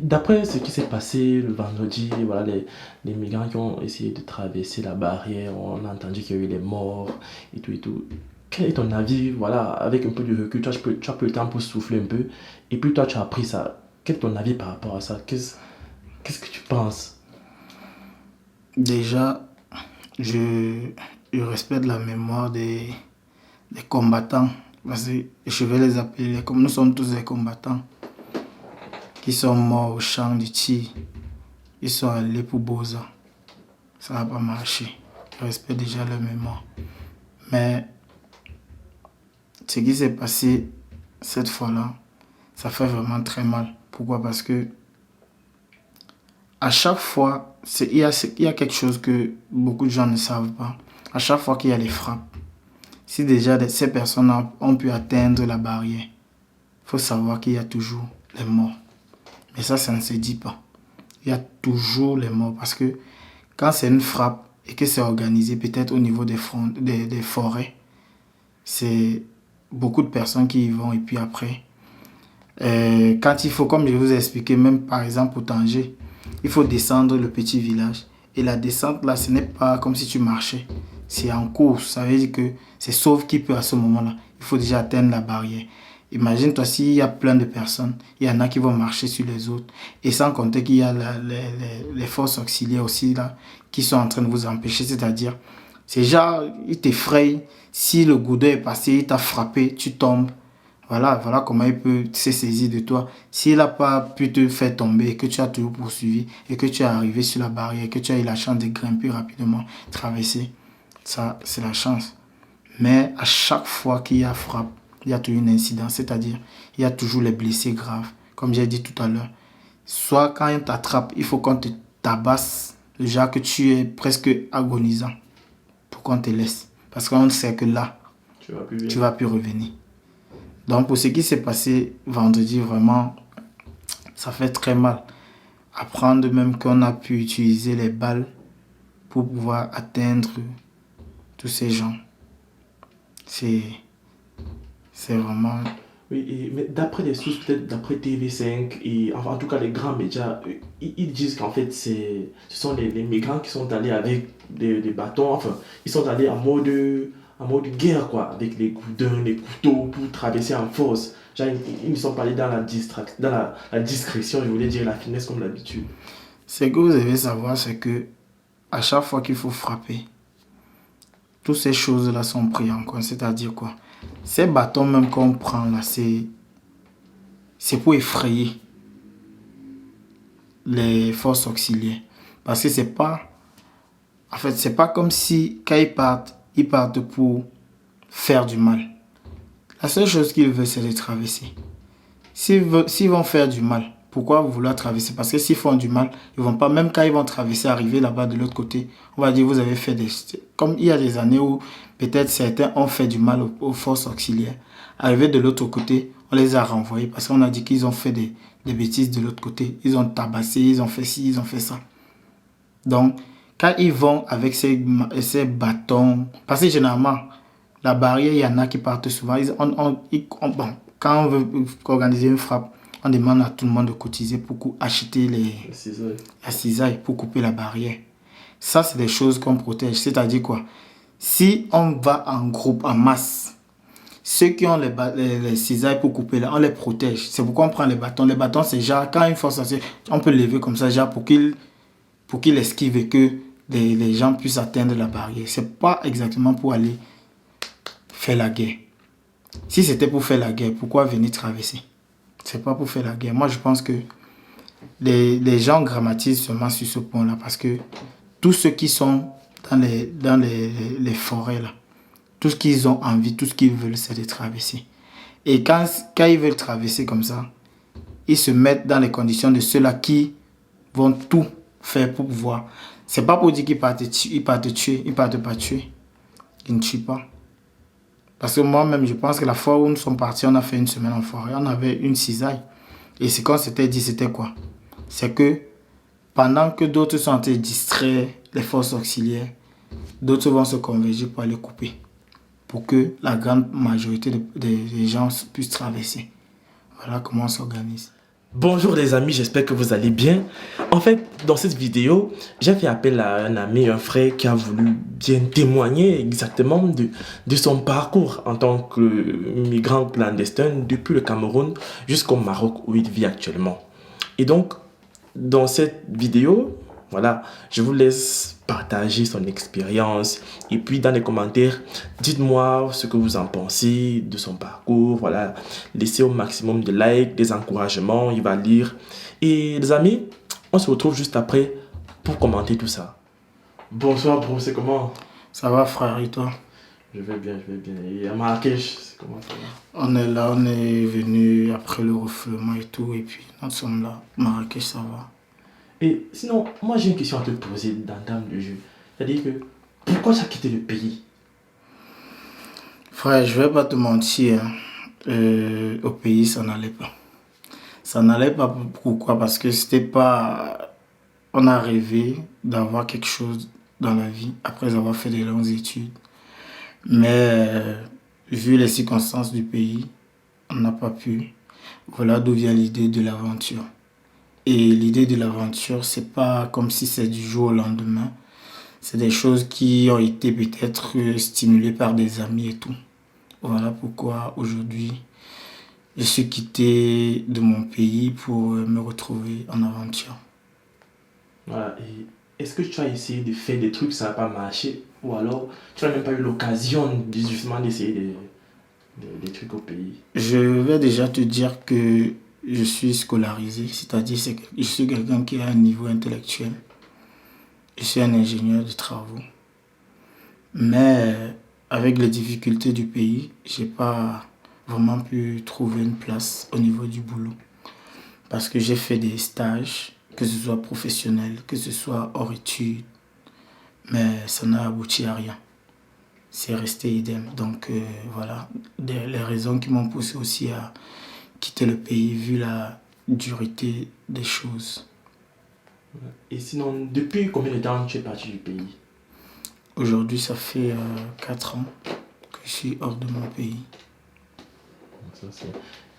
d'après ce qui s'est passé le vendredi, voilà, les migrants qui ont essayé de traverser la barrière, on a entendu qu'il y a eu des morts et tout et tout. Quel est ton avis, voilà, avec un peu de recul, toi, tu as pris le temps pour souffler un peu, et puis toi, tu as appris ça. Quel est ton avis par rapport à ça? Qu'est-ce que tu penses? Déjà, je, je respecte la mémoire des combattants. Parce que je vais les appeler, comme nous sommes tous des combattants qui sont morts au champ du tir. Ils sont allés pour Boza. Ça n'a pas marché. Je respecte déjà leur mémoire. Mais ce qui s'est passé cette fois-là, ça fait vraiment très mal. Pourquoi? Parce que à chaque fois, il y a quelque chose que beaucoup de gens ne savent pas. À chaque fois qu'il y a les frappes, si déjà ces personnes ont pu atteindre la barrière, il faut savoir qu'il y a toujours les morts. Mais ça ne se dit pas. Il y a toujours les morts parce que quand c'est une frappe et que c'est organisé peut-être au niveau des forêts, c'est beaucoup de personnes qui y vont et puis après, quand il faut, comme je vous ai expliqué, même par exemple au Tanger, il faut descendre le petit village. Et la descente là, ce n'est pas comme si tu marchais. C'est en course. Ça veut dire que c'est sauve qui peut à ce moment-là. Il faut déjà atteindre la barrière. Imagine-toi s'il y a plein de personnes, il y en a qui vont marcher sur les autres. Et sans compter qu'il y a les forces auxiliaires aussi là, qui sont en train de vous empêcher. C'est-à-dire, c'est genre, ils t'effrayent. Si le goudin est passé, il t'a frappé, tu tombes. Voilà comment il peut se saisir de toi. S'il n'a pas pu te faire tomber et que tu as toujours poursuivi et que tu es arrivé sur la barrière et que tu as eu la chance de grimper rapidement, traverser, ça, c'est la chance. Mais à chaque fois qu'il y a frappe, il y a toujours une incidence, c'est-à-dire il y a toujours les blessés graves. Comme j'ai dit tout à l'heure, soit quand on t'attrape, il faut qu'on te tabasse, le genre que tu es presque agonisant pour qu'on te laisse. Parce qu'on sait que là, tu vas plus revenir. Donc pour ce qui s'est passé vendredi, vraiment, ça fait très mal. Apprendre même qu'on a pu utiliser les balles pour pouvoir atteindre tous ces gens. C'est vraiment... Oui, mais d'après les sources, peut-être d'après TV5, et enfin, en tout cas les grands médias, ils disent qu'en fait ce sont les migrants qui sont allés avec des bâtons, enfin, ils sont allés en mode guerre, quoi, avec les goudins, les couteaux pour traverser en force. Genre, ils ne sont pas allés dans la discrétion, je voulais dire la finesse comme d'habitude. Ce que vous devez savoir, c'est que à chaque fois qu'il faut frapper, toutes ces choses-là sont prises en compte. C'est-à-dire quoi? Ces bâtons même qu'on prend là, c'est pour effrayer les forces auxiliaires. Parce que c'est pas... En fait, c'est pas comme si quand ils partent pour faire du mal. La seule chose qu'ils veulent, c'est de traverser. S'ils vont faire du mal, pourquoi vouloir traverser? Parce que s'ils font du mal, ils vont pas, même quand ils vont traverser, arriver là-bas de l'autre côté, on va dire, vous avez fait des... Comme il y a des années où peut-être certains ont fait du mal aux forces auxiliaires. Arrivé de l'autre côté, on les a renvoyés parce qu'on a dit qu'ils ont fait des bêtises de l'autre côté. Ils ont tabassé, ils ont fait ci, ils ont fait ça. Donc, quand ils vont avec ces bâtons, parce que généralement, la barrière, il y en a qui partent souvent. Bon, quand on veut organiser une frappe, on demande à tout le monde de cotiser pour acheter la cisaille pour couper la barrière. Ça, c'est des choses qu'on protège. C'est-à-dire quoi? Si on va en groupe, en masse, ceux qui ont les cisailles pour couper là, on les protège. C'est pourquoi on prend les bâtons. Les bâtons, c'est genre, quand une force, on peut lever comme ça, genre pour qu'il esquive et que les gens puissent atteindre la barrière. C'est pas exactement pour aller faire la guerre. Si c'était pour faire la guerre, pourquoi venir traverser? C'est pas pour faire la guerre. Moi, je pense que les gens grammatisent seulement sur ce point-là parce que tous ceux qui sont dans les forêts, là, tout ce qu'ils ont envie, tout ce qu'ils veulent, c'est de traverser. Et quand ils veulent traverser comme ça, ils se mettent dans les conditions de ceux-là qui vont tout faire pour pouvoir. C'est pas pour dire qu'ils partent tuer, ils partent pas tuer. Ils ne tuent pas. Parce que moi-même, je pense que la fois où nous sommes partis, on a fait une semaine en forêt, on avait une cisaille. Et ce qu'on s'était dit, c'était quoi? C'est que pendant que d'autres sont en train de distraire les forces auxiliaires, d'autres vont se converger pour aller couper. Pour que la grande majorité des gens puissent traverser. Voilà comment on s'organise. Bonjour les amis, j'espère que vous allez bien. En fait, dans cette vidéo, j'ai fait appel à un ami, un frère qui a voulu bien témoigner exactement de son parcours en tant que migrant clandestin depuis le Cameroun jusqu'au Maroc où il vit actuellement. Et donc, dans cette vidéo, voilà, je vous laisse partager son expérience et puis dans les commentaires, dites-moi ce que vous en pensez de son parcours. Voilà, laissez au maximum de likes, des encouragements, il va lire. Et les amis, on se retrouve juste après pour commenter tout ça. Bonsoir bro, c'est comment? Ça va, frère, et toi? Je vais bien, je vais bien. Et à Marrakech, c'est comment ça va? On est là, on est venu après le refoulement et tout, et puis nous sommes là. Marrakech, ça va. Et sinon, moi j'ai une question à te poser d'entame de jeu. C'est-à-dire que, pourquoi tu as quitté le pays? Frère, je vais pas te mentir, hein. Au pays, ça n'allait pas. Ça n'allait pas, pourquoi? Parce que c'était pas. On a rêvé d'avoir quelque chose dans la vie après avoir fait des longues études. Mais vu les circonstances du pays, on n'a pas pu. Voilà d'où vient l'idée de l'aventure. Et l'idée de l'aventure, c'est pas comme si c'est du jour au lendemain. C'est des choses qui ont été peut-être stimulées par des amis et tout. Voilà pourquoi aujourd'hui, je suis quitté de mon pays pour me retrouver en aventure. Voilà, et est-ce que tu as essayé de faire des trucs, ça n'a pas marché? Ou alors, tu n'as même pas eu l'occasion justement d'essayer des trucs au pays? Je vais déjà te dire que je suis scolarisé, c'est-à-dire que je suis quelqu'un qui a un niveau intellectuel. Je suis un ingénieur de travaux. Mais avec les difficultés du pays, j'ai pas vraiment pu trouver une place au niveau du boulot. Parce que j'ai fait des stages, que ce soit professionnel, que ce soit hors études, mais ça n'a abouti à rien. C'est resté idem. Donc voilà, les raisons qui m'ont poussé aussi à quitter le pays vu la dureté des choses. Et sinon, depuis combien de temps tu es parti du pays? Aujourd'hui, ça fait 4 ans que je suis hors de mon pays.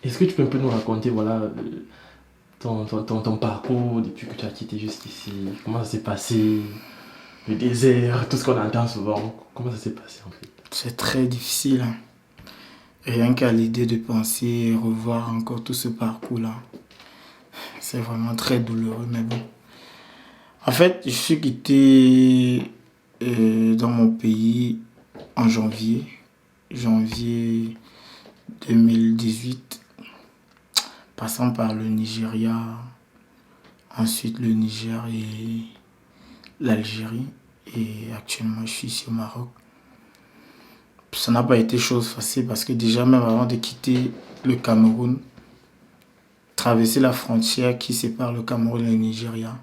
Est-ce que tu peux un peu nous raconter, voilà, ton parcours depuis que tu as quitté jusqu'ici? Comment ça s'est passé? Le désert, tout ce qu'on entend souvent. Comment ça s'est passé en fait? C'est très difficile, hein. Rien qu'à l'idée de penser et revoir encore tout ce parcours-là. C'est vraiment très douloureux, mais bon. En fait, je suis quitté dans mon pays en janvier 2018, passant par le Nigeria, ensuite le Niger et l'Algérie. Et actuellement, je suis ici au Maroc. Ça n'a pas été chose facile parce que déjà, même avant de quitter le Cameroun, traverser la frontière qui sépare le Cameroun et le Nigeria,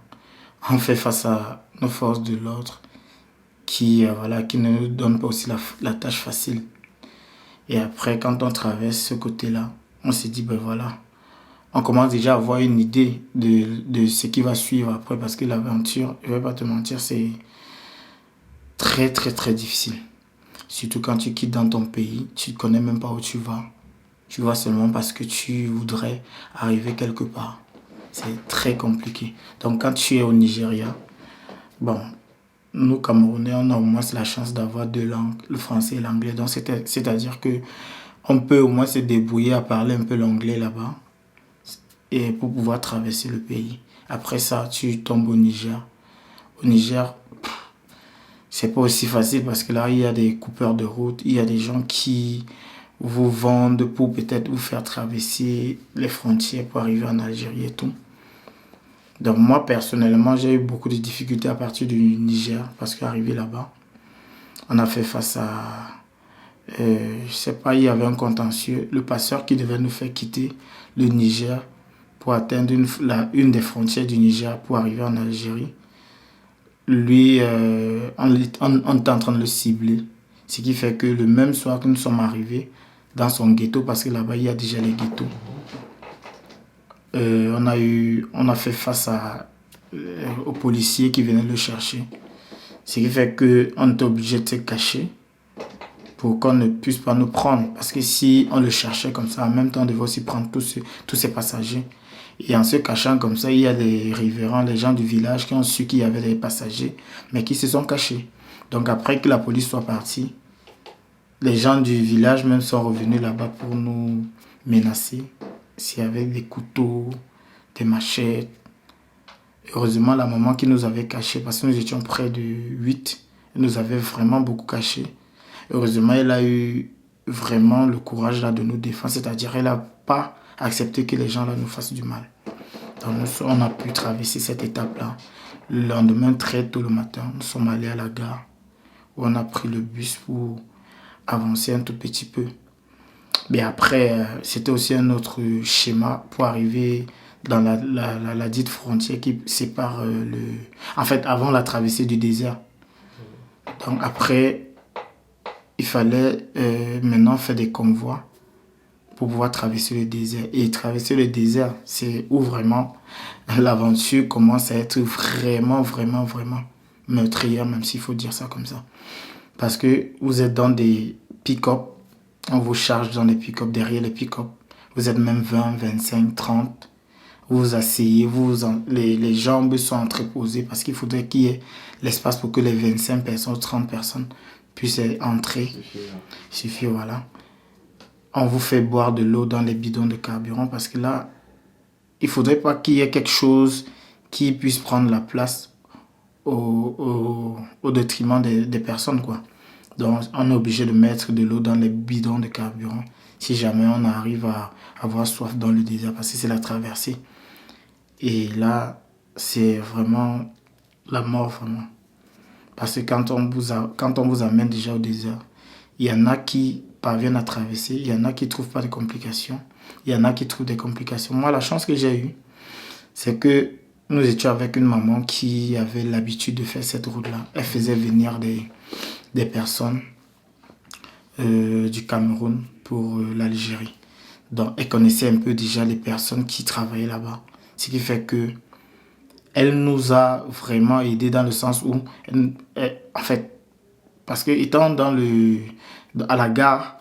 on fait face à nos forces de l'ordre qui ne nous donnent pas aussi la tâche facile. Et après, quand on traverse ce côté-là, on se dit, ben voilà, on commence déjà à avoir une idée de ce qui va suivre après parce que l'aventure, je ne vais pas te mentir, c'est très très très difficile. Surtout quand tu quittes dans ton pays, tu ne connais même pas où tu vas. Tu vas seulement parce que tu voudrais arriver quelque part. C'est très compliqué. Donc quand tu es au Nigeria, bon, nous Camerounais, on a au moins la chance d'avoir deux langues, le français et l'anglais. Donc c'est-à-dire que on peut au moins se débrouiller à parler un peu l'anglais là-bas et pour pouvoir traverser le pays. Après ça, tu tombes au Niger. Au Niger, c'est pas aussi facile parce que là, il y a des coupeurs de route, il y a des gens qui vous vendent pour peut-être vous faire traverser les frontières pour arriver en Algérie et tout. Donc moi, personnellement, j'ai eu beaucoup de difficultés à partir du Niger parce qu'arrivé là-bas, on a fait face à... je sais pas, il y avait un contentieux. Le passeur qui devait nous faire quitter le Niger pour atteindre une des frontières du Niger pour arriver en Algérie. Lui, on était en train de le cibler. Ce qui fait que le même soir que nous sommes arrivés dans son ghetto, parce que là-bas, il y a déjà les ghettos, on a fait face aux policiers qui venaient le chercher. Ce qui fait qu'on était obligé de se cacher pour qu'on ne puisse pas nous prendre. Parce que si on le cherchait comme ça, en même temps, on devait aussi prendre tous ces passagers. Et en se cachant comme ça, il y a les riverains, les gens du village qui ont su qu'il y avait des passagers, mais qui se sont cachés. Donc après que la police soit partie, les gens du village même sont revenus là-bas pour nous menacer. S'il y avait des couteaux, des machettes. Heureusement, la maman qui nous avait cachés, parce que nous étions près de 8, elle nous avait vraiment beaucoup cachés. Heureusement, elle a eu vraiment le courage là de nous défendre, c'est-à-dire elle n'a pas accepté que les gens là nous fassent du mal. Donc on a pu traverser cette étape-là. Le lendemain, très tôt le matin, nous sommes allés à la gare où on a pris le bus pour avancer un tout petit peu. Mais après, c'était aussi un autre schéma pour arriver dans la dite frontière qui sépare le... En fait, avant la traversée du désert. Donc après, il fallait maintenant faire des convois pour pouvoir traverser le désert. Et traverser le désert, c'est où vraiment l'aventure commence à être vraiment, vraiment, vraiment meurtrière, même s'il faut dire ça comme ça. Parce que vous êtes dans des pick-up, on vous charge dans les pick-up, derrière les pick-up. Vous êtes même 20, 25, 30. Vous vous asseyez, les jambes sont entreposées parce qu'il faudrait qu'il y ait l'espace pour que les 25 personnes, 30 personnes puissent entrer. Suffit, voilà. On vous fait boire de l'eau dans les bidons de carburant parce que là, il ne faudrait pas qu'il y ait quelque chose qui puisse prendre la place au détriment des personnes, quoi. Donc, on est obligé de mettre de l'eau dans les bidons de carburant si jamais on arrive à avoir soif dans le désert parce que c'est la traversée. Et là, c'est vraiment la mort, vraiment. Parce que quand on vous amène déjà au désert, il y en a qui parviennent à traverser, il y en a qui ne trouvent pas de complications, il y en a qui trouvent des complications. Moi, la chance que j'ai eue, c'est que nous étions avec une maman qui avait l'habitude de faire cette route-là. Elle faisait venir des personnes du Cameroun pour l'Algérie. Donc, elle connaissait un peu déjà les personnes qui travaillaient là-bas. Ce qui fait que elle nous a vraiment aidés dans le sens où, en fait, parce que étant à la gare,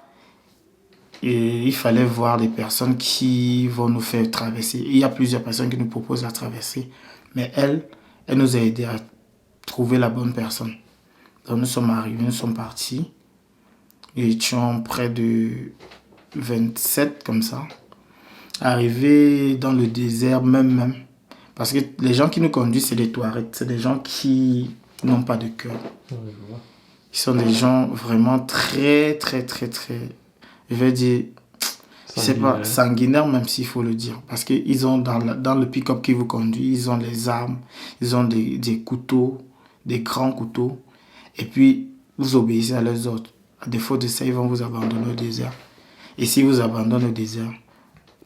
il fallait voir des personnes qui vont nous faire traverser. Il y a plusieurs personnes qui nous proposent la traversée, mais elle nous a aidés à trouver la bonne personne. Donc nous sommes arrivés, nous sommes partis. Nous étions près de 27 comme ça. Arrivés dans le désert même. Parce que les gens qui nous conduisent, c'est des Touaregs. C'est des gens qui n'ont pas de cœur. Ils sont des gens vraiment très, très, très, très... Je vais dire... C'est pas sanguinaire, même s'il faut le dire. Parce qu'ils ont dans le pick-up qui vous conduit, ils ont les armes, ils ont des couteaux, des grands couteaux. Et puis, vous obéissez à leurs ordres. À défaut de ça, ils vont vous abandonner au désert. Et s'ils vous abandonnent au désert,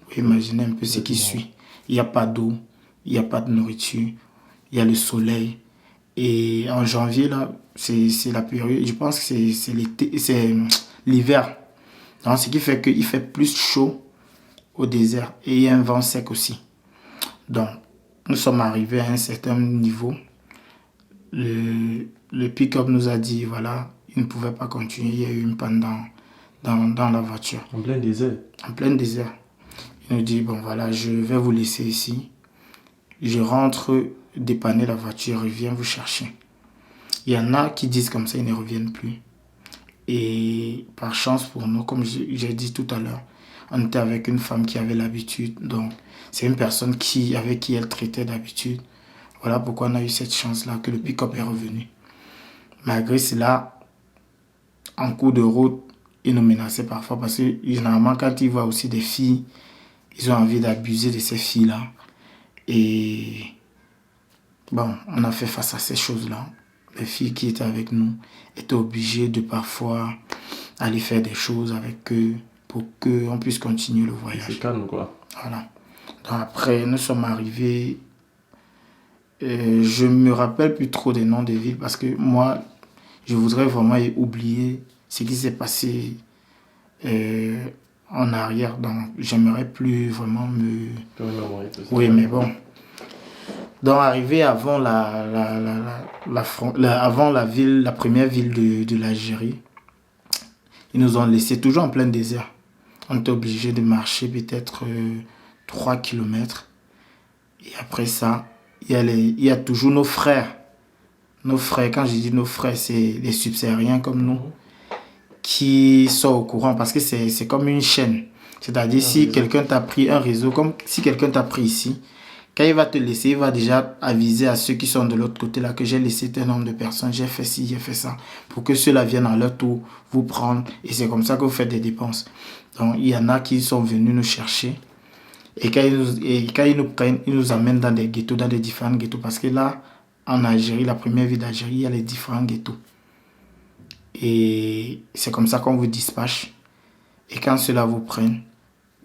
vous imaginez un peu ce qui suit. Il n'y a pas d'eau, il n'y a pas de nourriture, il y a le soleil. Et en janvier, là, c'est la période, je pense que c'est l'hiver. Donc, ce qui fait qu'il fait plus chaud au désert et il y a un vent sec aussi. Donc, nous sommes arrivés à un certain niveau. Le pick-up nous a dit, voilà, il ne pouvait pas continuer. Il y a eu une panne dans la voiture. En plein désert. En plein désert. Il nous dit, bon voilà, je vais vous laisser ici. Je rentre dépanner la voiture et viens vous chercher. Il y en a qui disent comme ça, ils ne reviennent plus. Et par chance pour nous, comme j'ai dit tout à l'heure, on était avec une femme qui avait l'habitude. Donc, c'est une personne avec qui elle traitait d'habitude. Voilà pourquoi on a eu cette chance-là que le pick-up est revenu. Malgré cela, en cours de route, ils nous menaçaient parfois parce que généralement, quand ils voient aussi des filles, ils ont envie d'abuser de ces filles-là. Et bon, on a fait face à ces choses-là. Les filles qui étaient avec nous étaient obligées de parfois aller faire des choses avec eux pour qu'on puisse continuer le voyage. C'est calme, quoi. Voilà. Donc après, nous sommes arrivés. Je ne me rappelle plus trop des noms des villes parce que moi, je voudrais vraiment oublier ce qui s'est passé en arrière. Donc, j'aimerais plus vraiment me... Oui, mais bon. Donc, arrivé avant avant la première ville de l'Algérie, ils nous ont laissés toujours en plein désert. On était obligé de marcher peut-être 3 kilomètres. Et après ça, il y a toujours nos frères. Nos frères, quand je dis nos frères, c'est les subsahariens comme nous, Mhm. qui sont au courant parce que c'est comme une chaîne. C'est-à-dire, Un si réseau. quelqu'un t'a pris un réseau, comme si quelqu'un t'a pris ici, quand il va te laisser, il va déjà aviser à ceux qui sont de l'autre côté là que j'ai laissé tel nombre de personnes, j'ai fait ci, j'ai fait ça, pour que ceux-là viennent à leur tour vous prendre. Et c'est comme ça que vous faites des dépenses. Donc, il y en a qui sont venus nous chercher. Et quand ils nous prennent, ils nous amènent dans des ghettos, dans des différents ghettos. Parce que là, en Algérie, la première ville d'Algérie, il y a les différents ghettos. Et c'est comme ça qu'on vous dispatche. Et quand ceux-là vous prennent,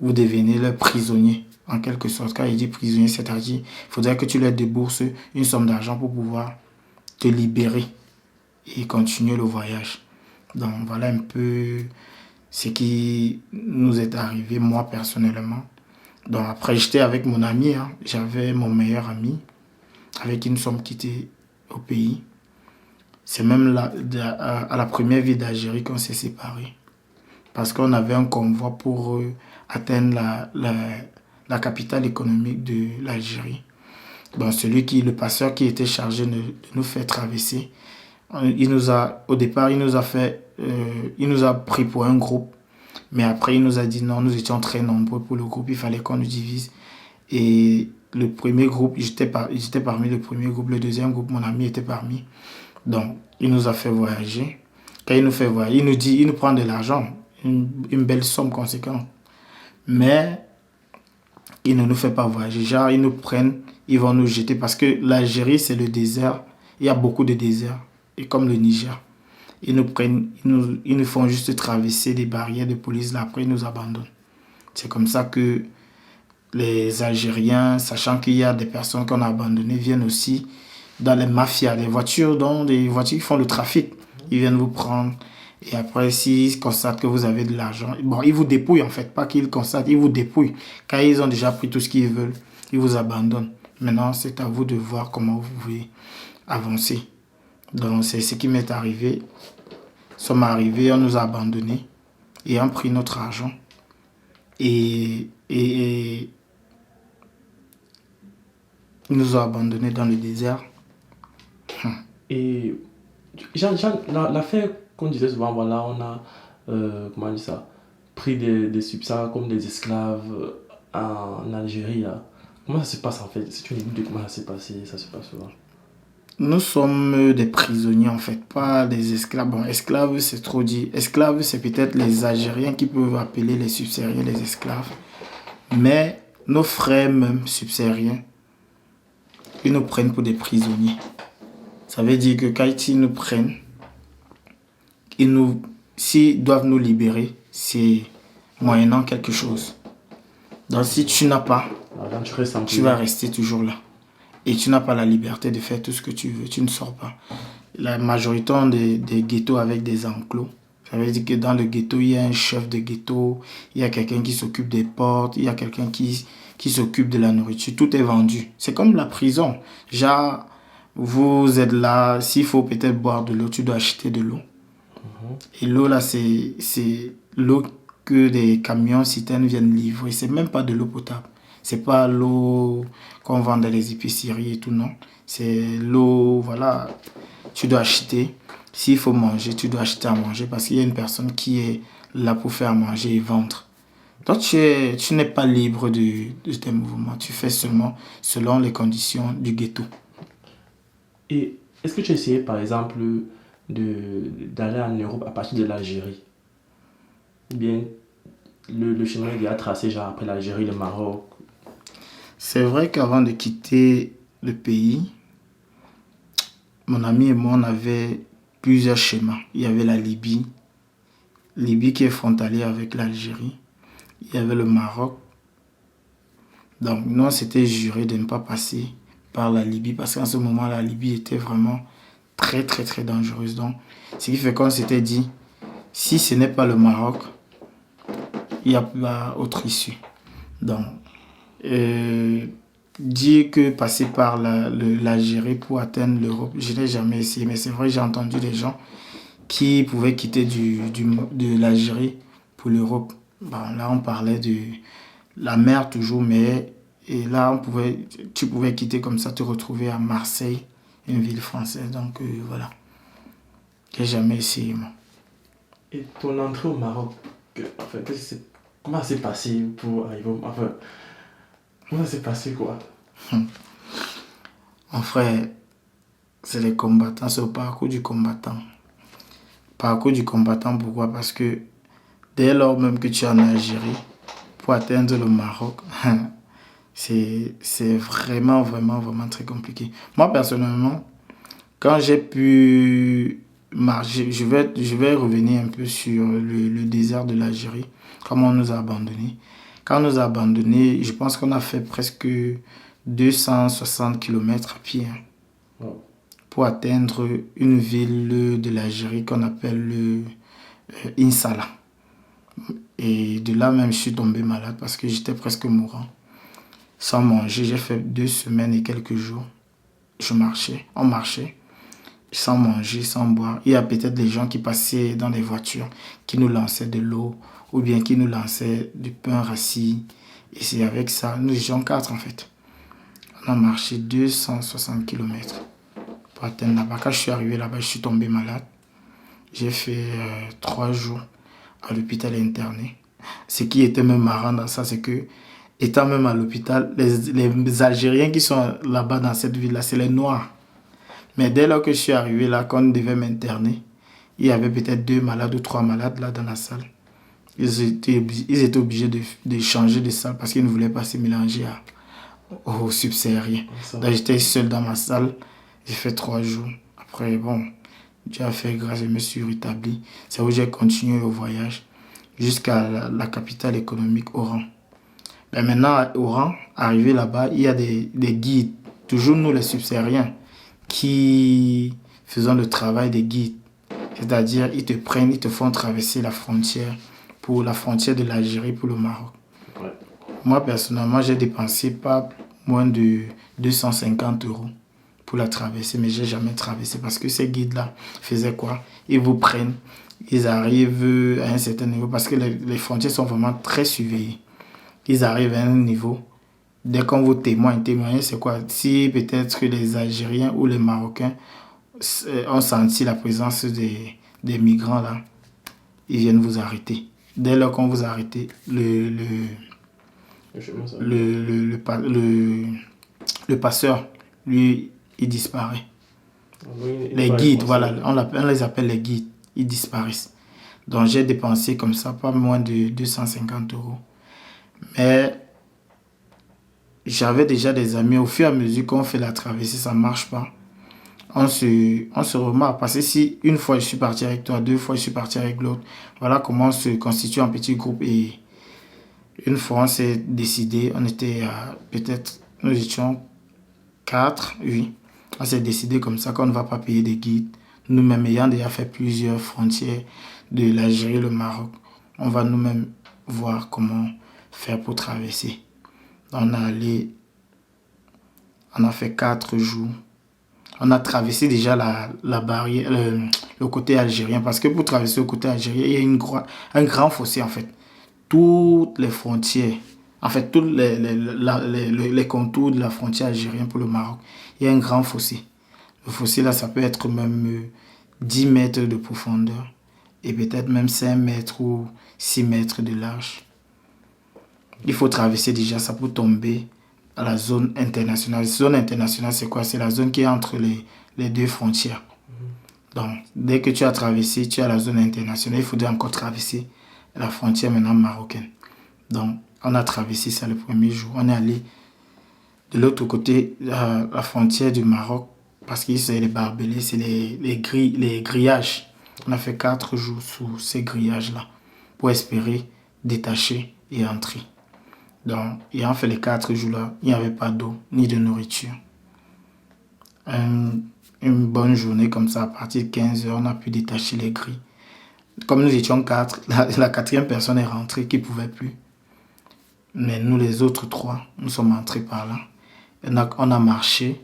vous devenez leur prisonnier, en quelque sorte. Quand il dit prisonnier, c'est-à-dire il faudrait que tu leur débourses une somme d'argent pour pouvoir te libérer et continuer le voyage. Donc voilà un peu ce qui nous est arrivé, moi personnellement. Donc après, j'étais avec mon ami, hein. J'avais mon meilleur ami avec qui nous sommes quittés au pays. C'est même là, à la première ville d'Algérie qu'on s'est séparés. Parce qu'on avait un convoi pour atteindre la capitale économique de l'Algérie. Donc le passeur qui était chargé de nous faire traverser, au départ, il nous a pris pour un groupe. Mais après, il nous a dit non, nous étions très nombreux pour le groupe, il fallait qu'on nous divise. Et le premier groupe, j'étais parmi le premier groupe, le deuxième groupe, mon ami était parmi. Donc, il nous a fait voyager. Quand il nous fait voyager, il nous prend de l'argent, une belle somme conséquente. Mais il ne nous fait pas voyager. Genre, ils nous prennent, ils vont nous jeter parce que l'Algérie, c'est le désert. Il y a beaucoup de déserts. Et comme le Niger, ils nous prennent, ils nous font juste traverser des barrières de police. Là, après, ils nous abandonnent. C'est comme ça que les Algériens, sachant qu'il y a des personnes qu'on a abandonnées, viennent aussi dans les mafias, des voitures qui font le trafic. Ils viennent vous prendre. Et après, s'ils constatent que vous avez de l'argent, bon, ils vous dépouillent en fait, pas qu'ils constatent, ils vous dépouillent. Quand ils ont déjà pris tout ce qu'ils veulent, ils vous abandonnent. Maintenant, c'est à vous de voir comment vous pouvez avancer. Donc, c'est ce qui m'est arrivé. Nous sommes arrivés, on nous a abandonnés et ont pris notre argent. Et ils nous ont abandonnés dans le désert. Et l'affaire qu'on disait souvent, voilà, on a, comment on dit ça, pris des subsahariens comme des esclaves en Algérie, là. Comment ça se passe en fait? C'est une idée de comment ça s'est passé, ça se passe souvent. Nous sommes des prisonniers en fait, pas des esclaves. Bon, esclaves, c'est trop dit. Esclaves, c'est peut-être les Algériens qui peuvent appeler les subsahariens les esclaves. Mais nos frères même subsahariens, ils nous prennent pour des prisonniers. Ça veut dire que quand ils nous prennent, s'ils doivent nous libérer, c'est moyennant quelque chose. Donc si tu n'as pas, L'argent, tu restes en tu prison. vas rester toujours là. Et tu n'as pas la liberté de faire tout ce que tu veux, tu ne sors pas. La majorité ont des ghettos avec des enclos. Ça veut dire que dans le ghetto, il y a un chef de ghetto, il y a quelqu'un qui s'occupe des portes, il y a quelqu'un qui s'occupe de la nourriture. Tout est vendu. C'est comme la prison. Genre, vous êtes là, s'il faut peut-être boire de l'eau, tu dois acheter de l'eau. Et l'eau là, c'est l'eau que des camions citernes viennent livrer. C'est même pas de l'eau potable. C'est pas l'eau qu'on vend dans les épiceries et tout, non. C'est l'eau, voilà, tu dois acheter. S'il faut manger, tu dois acheter à manger parce qu'il y a une personne qui est là pour faire manger et vendre. Donc tu n'es pas libre de tes mouvements. Tu fais seulement selon les conditions du ghetto. Et est-ce que tu as essayé par exemple d'aller en Europe à partir de l'Algérie? Ou bien le chemin est déjà tracé, genre après l'Algérie, le Maroc? C'est vrai qu'avant de quitter le pays, mon ami et moi, on avait plusieurs schémas. Il y avait la Libye, Libye qui est frontalière avec l'Algérie. Il y avait le Maroc. Donc, nous, on s'était juré de ne pas passer par la Libye parce qu'en ce moment, la Libye était vraiment très, très, très dangereuse. Donc, ce qui fait qu'on s'était dit, si ce n'est pas le Maroc, il n'y a pas autre issue. Donc, dire que passer par l'Algérie pour atteindre l'Europe, je n'ai jamais essayé. Mais c'est vrai, j'ai entendu des gens qui pouvaient quitter de l'Algérie pour l'Europe. Bon, là, on parlait de la mer toujours, mais Et là, tu pouvais quitter comme ça, te retrouver à Marseille, une ville française. Donc voilà, j'ai jamais essayé moi. Et ton entrée au Maroc, enfin, comment ça s'est passé pour arriver enfin, comment ça s'est passé quoi? Mon frère, c'est les combattants, c'est le parcours du combattant. Parcours du combattant, pourquoi? Parce que dès lors même que tu es en Algérie, pour atteindre le Maroc, c'est vraiment, vraiment, vraiment très compliqué. Moi, personnellement, quand j'ai pu marcher, je vais revenir un peu sur le désert de l'Algérie, comment on nous a abandonnés. Quand on nous a abandonnés, je pense qu'on a fait presque 260 km à pied, hein, Wow. pour atteindre une ville de l'Algérie qu'on appelle Insala. Et de là même, je suis tombé malade parce que j'étais presque mourant. Sans manger, j'ai fait 2 semaines et quelques jours. On marchait, sans manger, sans boire. Il y a peut-être des gens qui passaient dans les voitures, qui nous lançaient de l'eau ou bien qui nous lançaient du pain rassis. Et c'est avec ça, nous étions 4 en fait. On a marché 260 km pour atteindre là-bas. Quand je suis arrivé là-bas, je suis tombé malade. J'ai fait 3 jours à l'hôpital interné. Ce qui était même marrant dans ça, c'est que, étant même à l'hôpital, les Algériens qui sont là-bas dans cette ville-là, c'est les Noirs. Mais dès lors que je suis arrivé là, quand on devait m'interner, il y avait peut-être 2 malades ou 3 malades là dans la salle. Ils étaient obligés de changer de salle parce qu'ils ne voulaient pas se mélanger aux subsahariens. Donc j'étais seul dans ma salle. J'ai fait 3 jours. Après, bon, Dieu a fait grâce, je me suis rétabli. C'est où j'ai continué le voyage jusqu'à la capitale économique, Oran. Mais maintenant, à Oran, arrivé là-bas, il y a des guides, toujours nous les subsahariens, qui faisons le travail des guides. C'est-à-dire, ils te prennent, ils te font traverser la frontière de l'Algérie pour le Maroc. Ouais. Moi, personnellement, j'ai dépensé pas moins de 250 € pour la traverser, mais j'ai jamais traversé parce que ces guides-là faisaient quoi? Ils vous prennent, ils arrivent à un certain niveau parce que les frontières sont vraiment très surveillées. Ils arrivent à un niveau. Dès qu'on vous témoignez, c'est quoi? Si peut-être que les Algériens ou les Marocains ont senti la présence des migrants là, ils viennent vous arrêter. Dès lors qu'on vous arrête, le passeur, lui, il disparaît. Les guides, voilà, on les appelle les guides, ils disparaissent. Donc j'ai dépensé comme ça pas moins de 250 €. Mais j'avais déjà des amis, au fur et à mesure qu'on fait la traversée, ça ne marche pas. On se remarque, parce que si une fois je suis parti avec toi, 2 fois je suis parti avec l'autre, voilà comment on se constitue en petit groupe. Et une fois on s'est décidé, on était peut-être, nous étions 4, oui. On s'est décidé comme ça qu'on ne va pas payer des guides. Nous-mêmes ayant déjà fait plusieurs frontières de l'Algérie, le Maroc, on va nous-mêmes voir comment faire pour traverser. On a fait 4 jours. On a traversé déjà la barrière, le côté algérien. Parce que pour traverser le côté algérien, il y a un grand fossé en fait. Toutes les frontières, en fait, tous les contours de la frontière algérienne pour le Maroc, il y a un grand fossé. Le fossé là, ça peut être même 10 mètres de profondeur et peut-être même 5 mètres ou 6 mètres de large. Il faut traverser déjà ça pour tomber à la zone internationale. La zone internationale, c'est quoi? C'est la zone qui est entre les 2 frontières. Donc, dès que tu as traversé, tu as la zone internationale, il faudrait encore traverser la frontière maintenant marocaine. Donc, on a traversé ça le premier jour. On est allé de l'autre côté, la frontière du Maroc, parce que c'est les barbelés, c'est les grillages. On a fait 4 jours sous ces grillages-là pour espérer détacher et entrer. Donc, ayant fait les 4 jours-là, il n'y avait pas d'eau ni de nourriture. Une bonne journée comme ça, à partir de 15 h, on a pu détacher les grilles. Comme nous étions 4, la 4e personne est rentrée qui ne pouvait plus. Mais nous, les autres 3, nous sommes entrés par là. On a marché.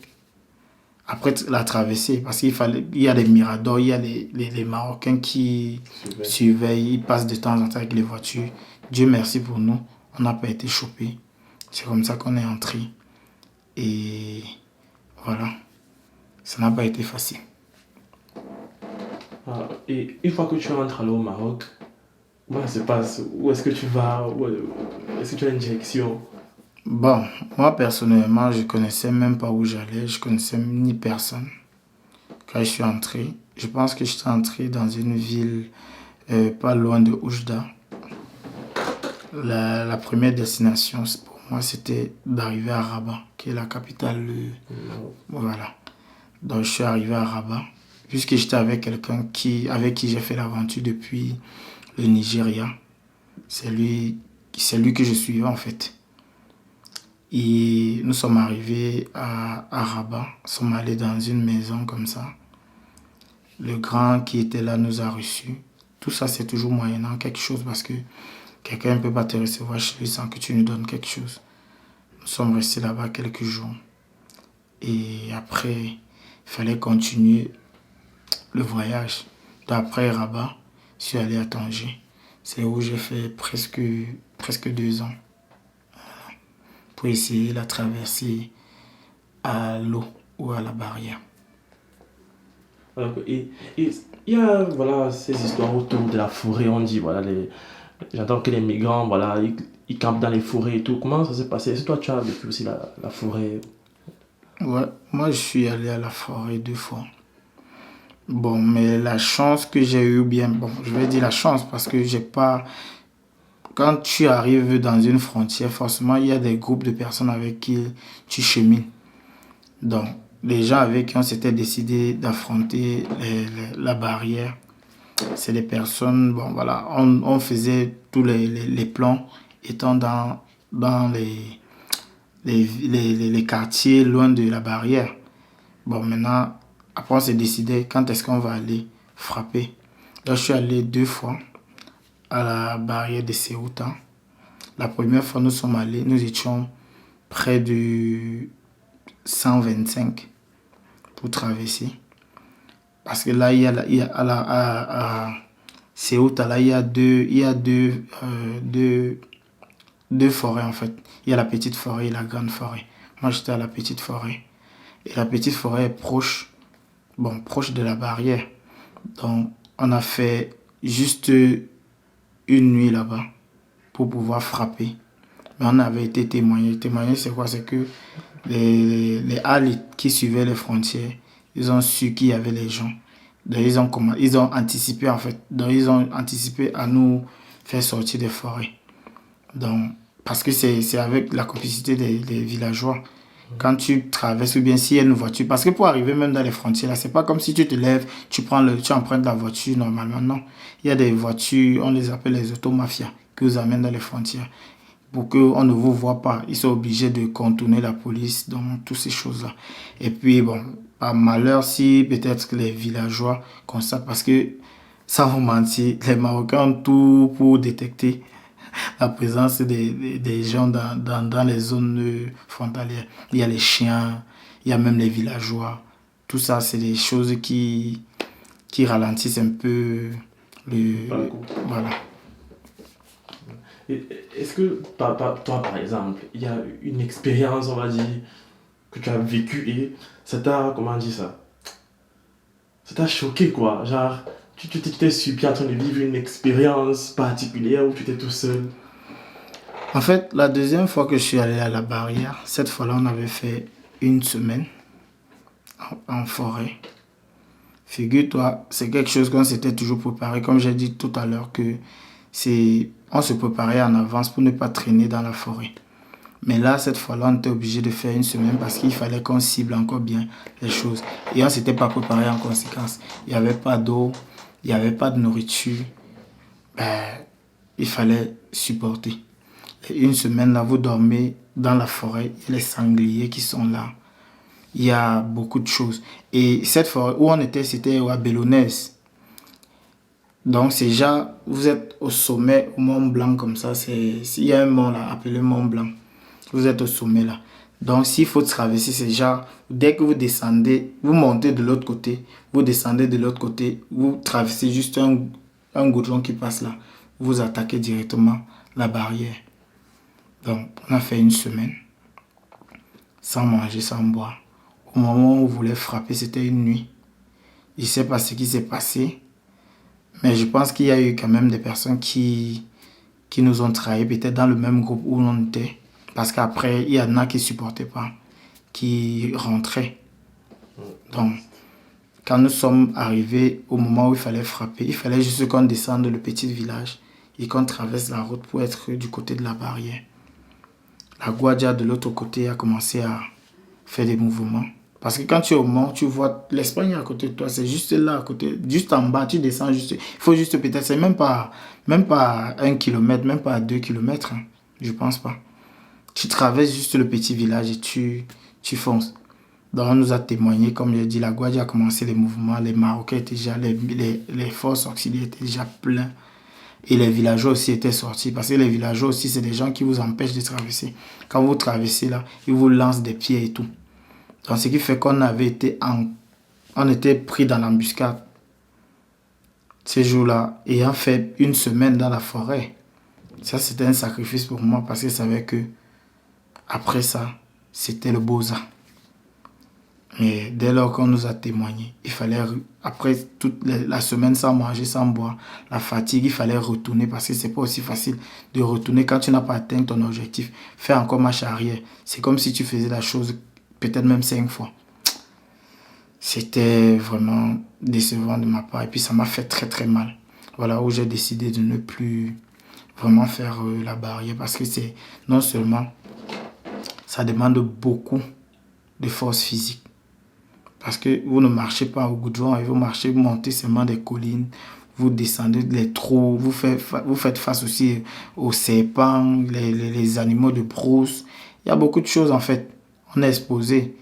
Après la traversée, parce qu'il y a des miradors, il y a les Marocains qui surveillent, ils passent de temps en temps avec les voitures. Dieu merci pour nous, on n'a pas été chopés. C'est comme ça qu'on est entré. Et voilà, ça n'a pas été facile. Et une fois que tu rentres alors au Maroc, comment ça se passe? Où est-ce que tu vas? Est-ce que tu as une direction? Bon, moi personnellement, je connaissais même pas où j'allais, je connaissais ni personne. Quand je suis entré, je pense que j'étais entré dans une ville pas loin de Oujda. La première destination pour moi, c'était d'arriver à Rabat, qui est la capitale. Voilà. Donc, je suis arrivé à Rabat, puisque j'étais avec quelqu'un avec qui j'ai fait l'aventure depuis le Nigeria. C'est lui que je suivais en fait. Et nous sommes arrivés à Rabat, nous sommes allés dans une maison comme ça. Le grand qui était là nous a reçus. Tout ça, c'est toujours moyennant quelque chose parce que quelqu'un ne peut pas te recevoir chez lui sans que tu lui donnes quelque chose. Nous sommes restés là-bas quelques jours. Et après, il fallait continuer le voyage. D'après Rabat, je suis allé à Tanger. C'est où j'ai fait presque 2 ans pour essayer la traversée à l'eau ou à la barrière. Et il y a voilà, ces histoires autour de la forêt, on dit, voilà, j'entends que les migrants, voilà, ils campent dans les forêts et tout. Comment ça s'est passé? Est-ce que toi, tu as vécu aussi la forêt? Ouais, moi je suis allé à la forêt 2 fois. Bon, mais la chance que j'ai eue, bien, bon, je vais dire la chance parce que j'ai pas. Quand tu arrives dans une frontière, forcément, il y a des groupes de personnes avec qui tu chemines. Donc, les gens avec qui on s'était décidé d'affronter la barrière, c'est des personnes, bon voilà, on faisait tous les plans étant dans les quartiers loin de la barrière. Bon, maintenant, après on s'est décidé quand est-ce qu'on va aller frapper. Là, je suis allé 2 fois à la barrière de Ceuta. La première fois, nous sommes allés, nous étions près de 125 pour traverser. Parce que là, à Ceuta, là, deux forêts en fait. Il y a la petite forêt et la grande forêt. Moi, j'étais à la petite forêt. Et la petite forêt est proche de la barrière. Donc, on a fait juste une nuit là-bas pour pouvoir frapper. Mais on avait été témoigné. Témoigné, c'est quoi? C'est que les halles qui suivaient les frontières, ils ont su qu'il y avait les gens. Donc, ils ont anticipé en fait. Donc, ils ont anticipé à nous faire sortir des forêts. Donc, parce que c'est avec la complicité des villageois. Quand tu traverses ou bien s'il y a une voiture, parce que pour arriver même dans les frontières, là, c'est pas comme si tu te lèves, tu empruntes la voiture normalement, non. Il y a des voitures, on les appelle les automafias, qui vous amènent dans les frontières. Pour qu'on ne vous voit pas, ils sont obligés de contourner la police, donc toutes ces choses-là. Et puis, bon, par malheur, si peut-être que les villageois constatent, parce que, sans vous mentir, les Marocains ont tout pour détecter la présence des gens dans les zones frontalières. Il y a les chiens, il y a même les villageois. Tout ça, c'est des choses qui ralentissent un peu voilà. Est-ce que toi, par exemple, il y a une expérience, on va dire, que tu as vécue et ça t'a, comment on dit ça? Ça t'a choqué, quoi. Genre, tu t'es subi en train de vivre une expérience particulière où tu étais tout seul. En fait, la deuxième fois que je suis allé à la barrière, cette fois-là, on avait fait une semaine en forêt. Figure-toi, c'est quelque chose qu'on s'était toujours préparé. Comme j'ai dit tout à l'heure, on se préparait en avance pour ne pas traîner dans la forêt. Mais là, cette fois-là, on était obligé de faire une semaine parce qu'il fallait qu'on cible encore bien les choses. Et on ne s'était pas préparé en conséquence. Il n'y avait pas d'eau, il n'y avait pas de nourriture. Il fallait supporter. Et une semaine, là, vous dormez dans la forêt. Il y a les sangliers qui sont là. Il y a beaucoup de choses. Et cette forêt où on était, c'était à Bellonès. Donc, c'est déjà, vous êtes au sommet, au Mont Blanc, comme ça. Il y a un mont là, appelé Mont Blanc. Vous êtes au sommet là. Donc, s'il faut traverser, c'est genre, dès que vous descendez, vous montez de l'autre côté, vous descendez de l'autre côté, vous traversez juste un goudron qui passe là. Vous attaquez directement la barrière. Donc, on a fait une semaine sans manger, sans boire. Au moment où on voulait frapper, c'était une nuit. Je ne sais pas ce qui s'est passé, mais je pense qu'il y a eu quand même des personnes qui nous ont trahis, peut-être dans le même groupe où on était. Parce qu'après, il y en a qui ne supportaient pas, qui rentraient. Donc, quand nous sommes arrivés au moment où il fallait frapper, il fallait juste qu'on descende le petit village et qu'on traverse la route pour être du côté de la barrière. La Guadia de l'autre côté a commencé à faire des mouvements. Parce que quand tu es au mont, tu vois l'Espagne à côté de toi, c'est juste là à côté, juste en bas, tu descends juste. Il faut juste peut-être, c'est même pas 1 kilomètre, même pas 2 kilomètres, hein, je pense pas. Tu traverses juste le petit village et tu fonces. Donc on nous a témoigné, comme j'ai dit, la Guadia a commencé les mouvements, les Marocains étaient déjà, les forces auxiliaires étaient déjà pleins. Et les villageois aussi étaient sortis. Parce que les villageois aussi, c'est des gens qui vous empêchent de traverser. Quand vous traversez là, ils vous lancent des pieds et tout. Donc ce qui fait qu'on on était pris dans l'embuscade ces jours-là, ayant fait une semaine dans la forêt. Ça, c'était un sacrifice pour moi parce que je savais que après ça, c'était le beau-temps. Mais dès lors qu'on nous a témoigné, il fallait, après toute la semaine sans manger, sans boire, la fatigue, il fallait retourner parce que c'est pas aussi facile de retourner quand tu n'as pas atteint ton objectif. Faire encore marche arrière. C'est comme si tu faisais la chose peut-être même 5 fois. C'était vraiment décevant de ma part et puis ça m'a fait très très mal. Voilà où j'ai décidé de ne plus vraiment faire la barrière parce que c'est non seulement ça demande beaucoup de force physique. Parce que vous ne marchez pas au goudron, vous marchez, vous montez seulement des collines, vous descendez les trous, vous faites face aussi aux serpents, les animaux de brousse. Il y a beaucoup de choses en fait. On est exposé.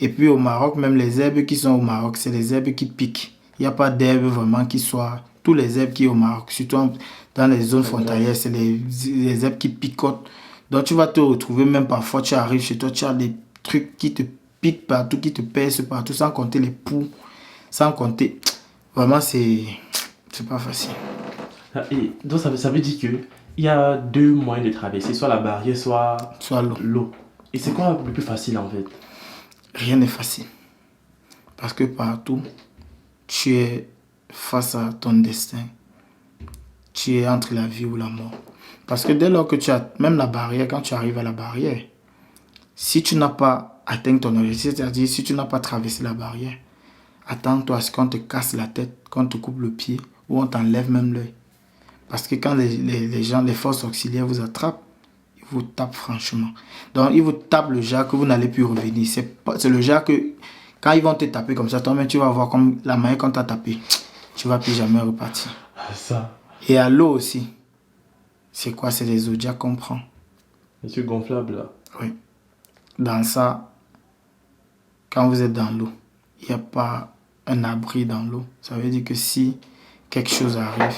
Et puis au Maroc, même les herbes qui sont au Maroc, c'est les herbes qui piquent. Il n'y a pas d'herbes vraiment qui soient... Tous les herbes qui sont au Maroc, surtout dans les zones frontalières, c'est les herbes qui picotent. Donc tu vas te retrouver, même parfois tu arrives chez toi, tu as des trucs qui te piquent partout, qui te pèsent partout, sans compter les poux, sans compter... Vraiment, c'est pas facile. Et donc ça veut dire que il y a deux moyens de traverser, soit la barrière, soit Soit l'eau. l'eau. Et c'est quoi le plus facile en fait? Rien n'est facile. Parce que partout, tu es face à ton destin. Tu es entre la vie ou la mort. Parce que dès lors que tu as, même la barrière, quand tu arrives à la barrière, si tu n'as pas atteint ton objectif, c'est-à-dire si tu n'as pas traversé la barrière, attends-toi à ce qu'on te casse la tête, qu'on te coupe le pied ou on t'enlève même l'œil. Parce que quand les gens, les forces auxiliaires vous attrapent, ils vous tapent franchement. Donc ils vous tapent le genre que vous n'allez plus revenir. C'est le genre que quand ils vont te taper comme ça, toi-même tu vas voir comme la manière qu'on t'a tapé. Tu ne vas plus jamais repartir. Ça. Et à l'eau aussi. C'est quoi? C'est les zodiacs qu'on prend. Les trucs gonflables là. Oui. Dans ça, quand vous êtes dans l'eau, il n'y a pas un abri dans l'eau. Ça veut dire que si quelque chose arrive,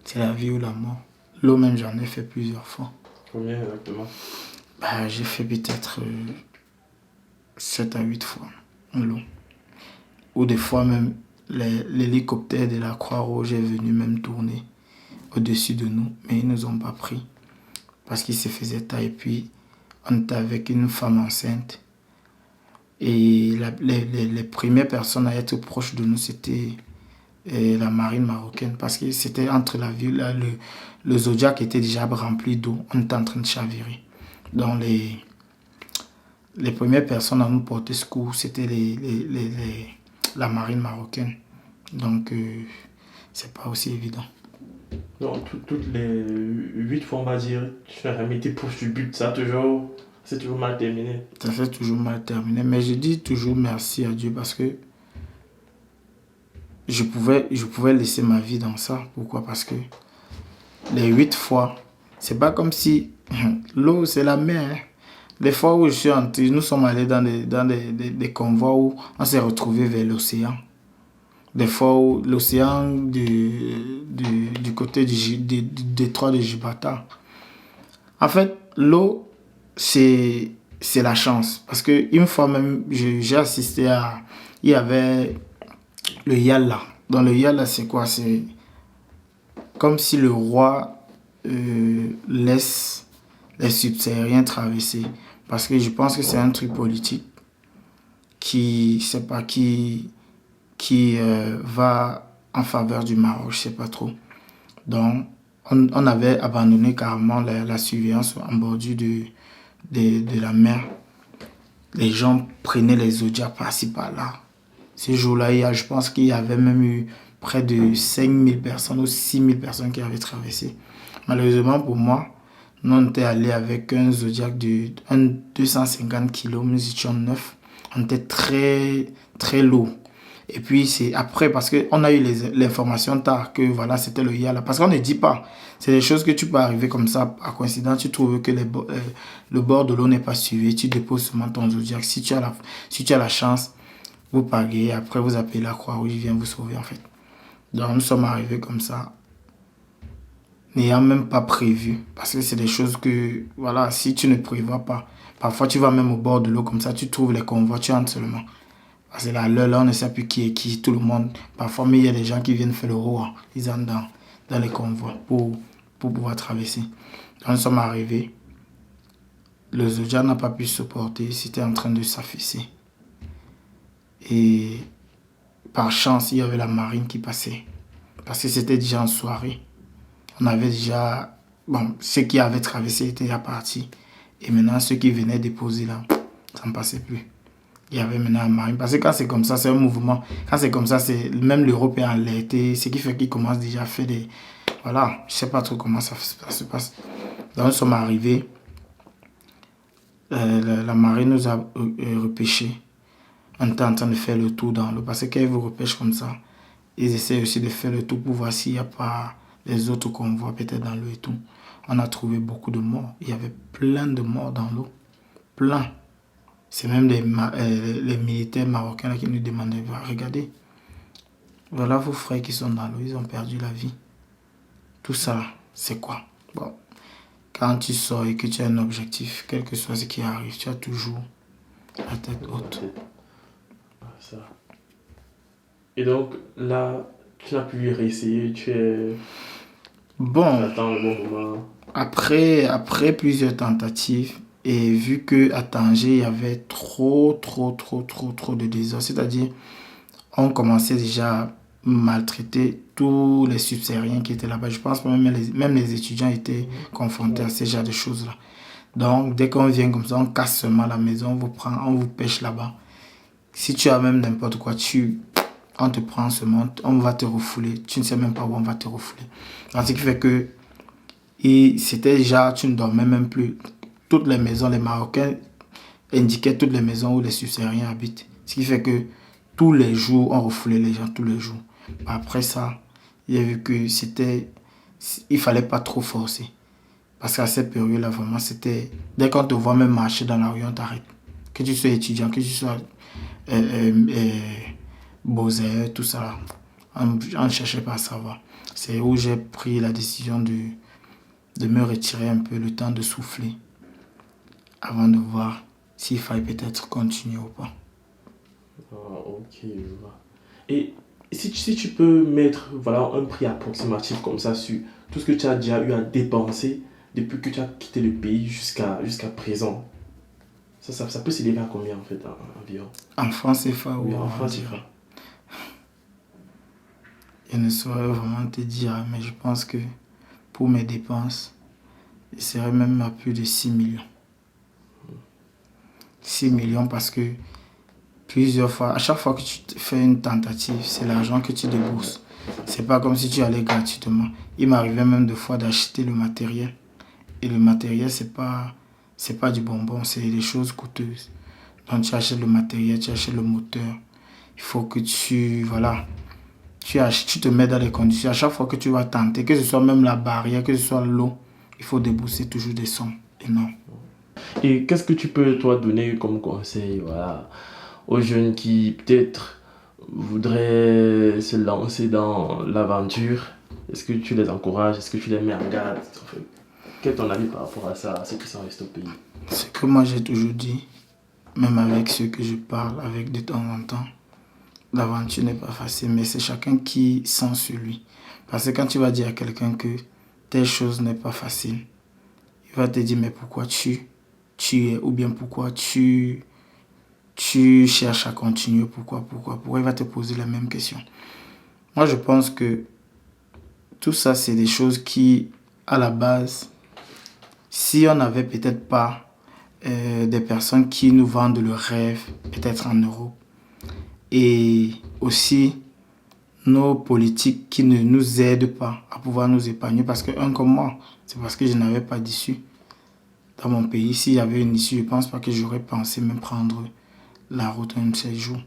c'est la vie ou la mort. L'eau même, j'en ai fait plusieurs fois. Combien exactement? J'ai fait peut-être 7 à 8 fois l'eau. Ou des fois même, l'hélicoptère de la Croix-Rouge est venu même tourner au-dessus de nous. Mais ils ne nous ont pas pris. Parce qu'il se faisait taille. Et puis, on était avec une femme enceinte. Et les premières personnes à être proches de nous, c'était la marine marocaine. Parce que c'était entre la ville, le Zodiac était déjà rempli d'eau. On était en train de chavirer. Donc les premières personnes à nous porter secours, c'était la marine marocaine. Donc, c'est pas aussi évident. Donc, toutes les 8 fois, on va dire, tu n'as jamais été proche du but. C'est toujours mal terminé. Ça s'est toujours mal terminé. Mais je dis toujours merci à Dieu parce que je pouvais laisser ma vie dans ça. Pourquoi? Parce que les 8 fois, c'est pas comme si l'eau, c'est la mer. Les fois où nous sommes allés dans des convois où on s'est retrouvés vers l'océan. Des fois où l'océan du côté du détroit de Gibraltar. En fait, l'eau, c'est la chance. Parce qu'une fois même, j'ai assisté à... Il y avait le Yalla. Dans le Yalla, c'est quoi? C'est comme si le roi laisse les subsahariens traverser. Parce que je pense que c'est un truc politique qui, c'est pas, qui va en faveur du Maroc, je sais pas trop. Donc, on avait abandonné carrément la surveillance en bordure de la mer. Les gens prenaient les zodiacs par-ci par-là. Ce jour-là, je pense qu'il y avait même eu près de 5000 personnes ou 6000 personnes qui avaient traversé. Malheureusement pour moi, nous on était allé avec un Zodiac de 250 kilos, nous étions 9. On était très, très lourd. Et puis c'est après, parce qu'on a eu l'information tard que voilà, c'était le Yala. Parce qu'on ne dit pas. C'est des choses que tu peux arriver comme ça, à coïncidence. Tu trouves que le bord de l'eau n'est pas suivi. Tu déposes seulement ton Zodiac. Si tu as la chance, vous pagayez. Après, vous appelez la Croix-Rouge, il vient vous sauver en fait. Donc nous sommes arrivés comme ça, n'ayant même pas prévu. Parce que c'est des choses que, voilà, si tu ne prévois pas, parfois tu vas même au bord de l'eau comme ça, tu trouves les convois, tu entres seulement. Parce que là, on ne sait plus qui est qui, tout le monde. Parfois, mais il y a des gens qui viennent faire le roi. Ils entrent dans les convois pour pouvoir traverser. Donc nous sommes arrivés. Le Zodiac n'a pas pu supporter, c'était en train de s'affaisser. Et par chance, il y avait la marine qui passait. Parce que c'était déjà en soirée. On avait déjà... Bon, ceux qui avaient traversé étaient déjà partis. Et maintenant, ceux qui venaient déposer là, ça ne passait plus. Il y avait maintenant la marine. Parce que quand c'est comme ça, c'est un mouvement. Quand c'est comme ça, c'est même l'Europe est alertée. Ce qui fait qu'ils commencent déjà à faire des... Voilà, je ne sais pas trop comment ça se passe. Donc, nous sommes arrivés. La marine nous a repêchés. On était en train de faire le tour dans l'eau. Parce que quand ils vous repêchent comme ça, ils essaient aussi de faire le tour pour voir s'il n'y a pas les autres convois peut-être dans l'eau et tout. On a trouvé beaucoup de morts. Il y avait plein de morts dans l'eau. Plein. C'est même les militaires marocains là, qui nous demandaient, regardez, voilà vos frères qui sont dans l'eau, ils ont perdu la vie. Tout ça, c'est quoi? Bon, quand tu sors et que tu as un objectif, quel que soit ce qui arrive, tu as toujours la tête haute. Ça. Et donc là, tu n'as pu réessayer, tu es... Bon, Attends le bon moment. après plusieurs tentatives, et vu qu'à Tanger, il y avait trop de désordre, c'est-à-dire, on commençait déjà à maltraiter tous les subsahariens qui étaient là-bas. Je pense que même les étudiants étaient confrontés à ce genre de choses-là. Donc, dès qu'on vient comme ça, on casse seulement la maison, on vous prend, on vous pêche là-bas. Si tu as même n'importe quoi, on te prend seulement, on va te refouler. Tu ne sais même pas où on va te refouler. Donc, ce qui fait que c'était déjà, tu ne dormais même plus. Toutes les maisons, les Marocains indiquaient toutes les maisons où les subsahariens habitent. Ce qui fait que tous les jours, on refoulait les gens, tous les jours. Après ça, il a vu que il fallait pas trop forcer. Parce qu'à cette période-là, vraiment, c'était... Dès qu'on te voit même marcher dans la rue, on t'arrête. Que tu sois étudiant, que tu sois beaux-arts, tout ça, on ne cherchait pas à savoir. C'est où j'ai pris la décision de me retirer un peu, le temps de souffler, avant de voir s'il fallait peut-être continuer ou pas. Ah, ok. Et si tu peux mettre voilà, un prix approximatif comme ça sur tout ce que tu as déjà eu à dépenser depuis que tu as quitté le pays jusqu'à présent, ça peut s'élever à combien en fait environ? En France CFA Oui, ou en en France, direct? Je ne saurais vraiment te dire, mais je pense que pour mes dépenses, il serait même à plus de 6 millions. 6 millions parce que plusieurs fois, à chaque fois que tu fais une tentative, c'est l'argent que tu débourses. C'est pas comme si tu allais gratuitement. Il m'arrivait même des fois d'acheter le matériel. Et le matériel, c'est pas du bonbon, c'est des choses coûteuses. Donc tu achètes le matériel, tu achètes le moteur. Il faut que voilà, tu te mets dans les conditions. À chaque fois que tu vas tenter, que ce soit même la barrière, que ce soit l'eau, il faut débourser toujours des sommes énormes. Et qu'est-ce que tu peux, toi, donner comme conseil voilà, aux jeunes qui, peut-être, voudraient se lancer dans l'aventure? Est-ce que tu les encourages? Est-ce que tu les mets en garde? Enfin, quel est ton avis par rapport à ça, à ceux qui sont restés au pays? Ce que moi j'ai toujours dit, même avec ceux que je parle avec de temps en temps, l'aventure n'est pas facile, mais c'est chacun qui sent sur lui. Parce que quand tu vas dire à quelqu'un que telle chose n'est pas facile, il va te dire, mais pourquoi tu es, ou bien pourquoi tu cherches à continuer, pourquoi il va te poser la même question. Moi, je pense que tout ça, c'est des choses qui, à la base, si on n'avait peut-être pas des personnes qui nous vendent le rêve, peut-être en Europe, et aussi nos politiques qui ne nous aident pas à pouvoir nous épargner, parce que un comme moi, c'est parce que je n'avais pas d'issue dans mon pays. S'il y avait une issue, je ne pense pas que j'aurais pensé même prendre la route un de ces jours.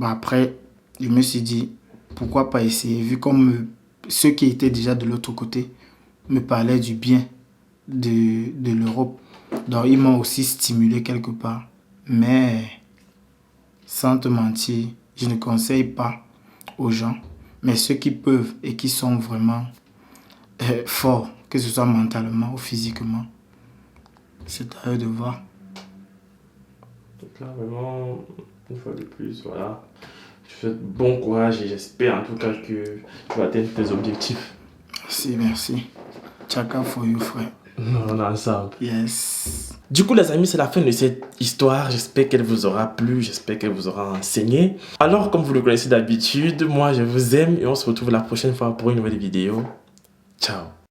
Après, je me suis dit, pourquoi pas essayer, vu comme ceux qui étaient déjà de l'autre côté me parlaient du bien de l'Europe. Donc, ils m'ont aussi stimulé quelque part. Mais, sans te mentir, je ne conseille pas aux gens. Mais ceux qui peuvent et qui sont vraiment forts, que ce soit mentalement ou physiquement, c'est à eux de voir. Donc là, vraiment, une fois de plus, voilà. Je te souhaite bon courage et j'espère en tout cas que tu vas atteindre tes objectifs. Merci. Chaka for you, frère. On est ensemble. Yes. Du coup, les amis, c'est la fin de cette histoire. J'espère qu'elle vous aura plu, j'espère qu'elle vous aura enseigné. Alors, comme vous le connaissez d'habitude, moi, je vous aime et on se retrouve la prochaine fois pour une nouvelle vidéo. Ciao.